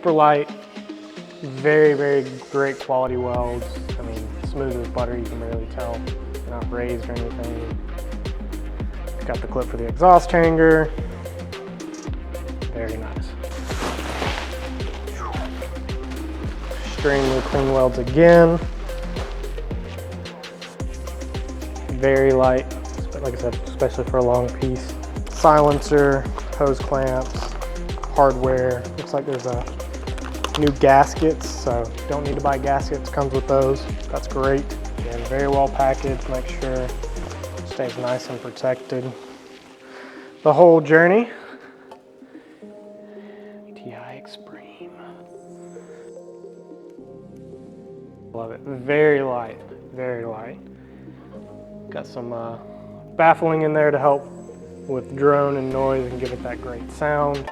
super light, very, very great quality welds. I mean, smooth as butter, you can barely tell. They're not raised or anything. Got the clip for the exhaust hanger. Very nice. Extremely clean welds again. Very light, like I said, especially for a long piece. Silencer, hose clamps, hardware. Looks like there's a new gaskets, so don't need to buy gaskets, comes with those. That's great. Again, very well packaged, make sure it stays nice and protected. The whole journey. Expreme. Love it. Very light, very light. Got some baffling in there to help with drone and noise and give it that great sound.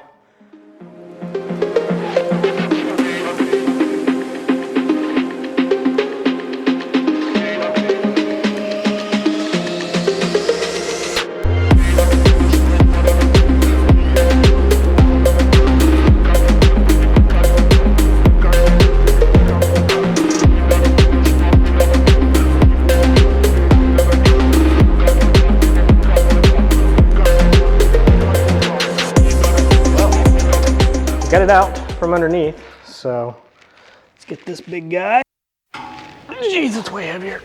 Got it out from underneath, so let's get this big guy. Jeez, it's way heavier.